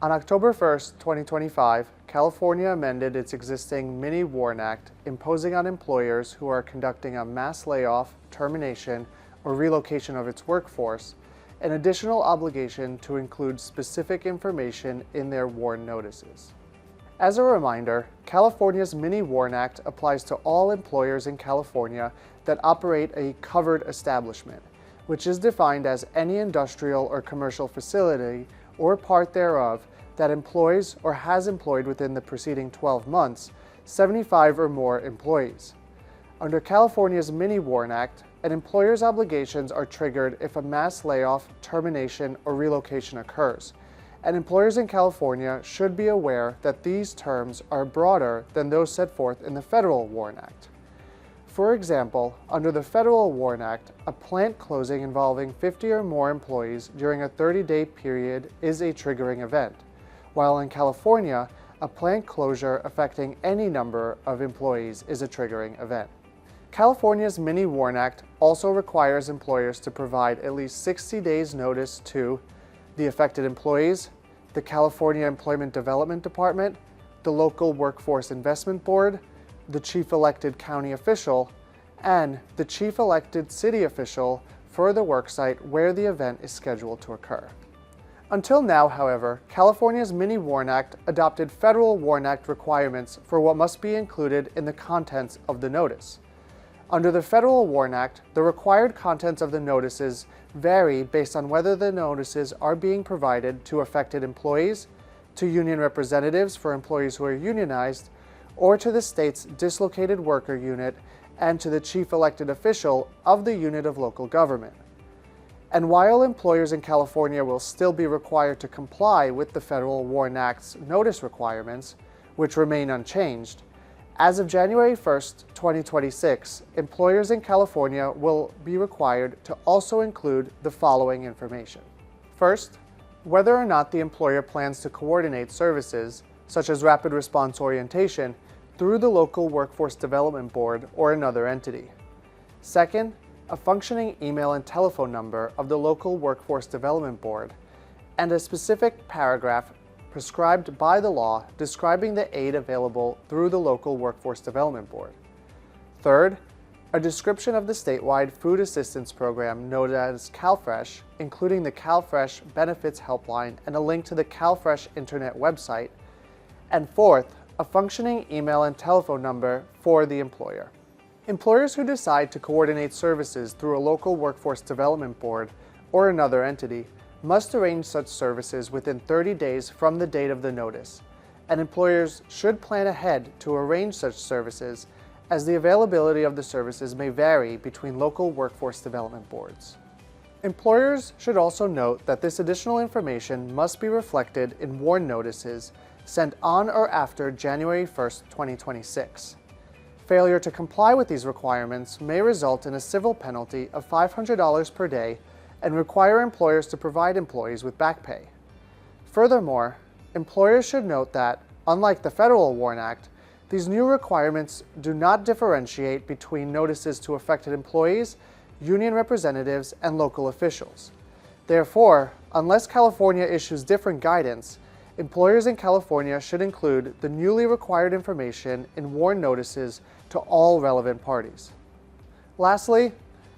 On October 1st, 2025, California amended its existing Mini WARN Act, imposing on employers who are conducting a mass layoff, termination, or relocation of its workforce an additional obligation to include specific information in their WARN notices. As a reminder, California's Mini WARN Act applies to all employers in California that operate a covered establishment, which is defined as any industrial or commercial facility or part thereof that employs or has employed within the preceding 12 months 75 or more employees. Under California's Mini WARN Act, an employer's obligations are triggered if a mass layoff, termination, or relocation occurs, and employers in California should be aware that these terms are broader than those set forth in the Federal WARN Act. For example, under the Federal WARN Act, a plant closing involving 50 or more employees during a 30-day period is a triggering event, while in California, a plant closure affecting any number of employees is a triggering event. California's Mini WARN Act also requires employers to provide at least 60 days notice to the affected employees, the California Employment Development Department, the local Workforce Investment Board, the chief elected county official, and the chief elected city official for the worksite where the event is scheduled to occur. Until now, however, California's Mini WARN Act adopted Federal WARN Act requirements for what must be included in the contents of the notice. Under the Federal WARN Act, the required contents of the notices vary based on whether the notices are being provided to affected employees, to union representatives for employees who are unionized, or to the state's dislocated worker unit and to the chief elected official of the unit of local government. And while employers in California will still be required to comply with the Federal WARN Act's notice requirements, which remain unchanged, as of January 1st, 2026, employers in California will be required to also include the following information. First, whether or not the employer plans to coordinate services, such as rapid response orientation, through the local Workforce Development Board or another entity. Second, a functioning email and telephone number of the local Workforce Development Board, and a specific paragraph prescribed by the law describing the aid available through the local Workforce Development Board. Third, a description of the statewide food assistance program known as CalFresh, including the CalFresh Benefits Helpline and a link to the CalFresh Internet website. And fourth, a functioning email and telephone number for the employer. Employers who decide to coordinate services through a local Workforce Development Board or another entity must arrange such services within 30 days from the date of the notice, and employers should plan ahead to arrange such services as the availability of the services may vary between local workforce development boards. Employers should also note that this additional information must be reflected in WARN notices sent on or after January 1st, 2026. Failure to comply with these requirements may result in a civil penalty of $500 per day and require employers to provide employees with back pay. Furthermore, employers should note that, unlike the Federal WARN Act, these new requirements do not differentiate between notices to affected employees, union representatives, and local officials. Therefore, unless California issues different guidance, employers in California should include the newly required information in WARN notices to all relevant parties. Lastly,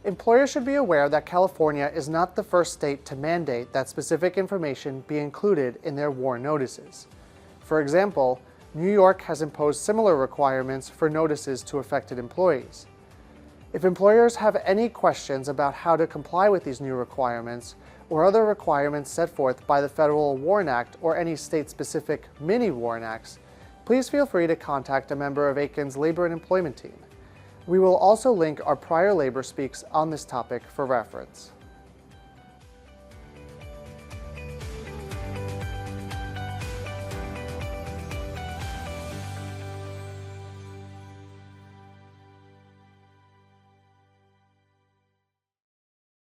employers should be aware that California is not the first state to mandate that specific information be included in their WARN notices. For example, New York has imposed similar requirements for notices to affected employees. If employers have any questions about how to comply with these new requirements or other requirements set forth by the Federal WARN Act or any state-specific Mini WARN Acts, please feel free to contact a member of ACAN's Labor and Employment team. We will also link our prior LaborSpeaks on this topic for reference.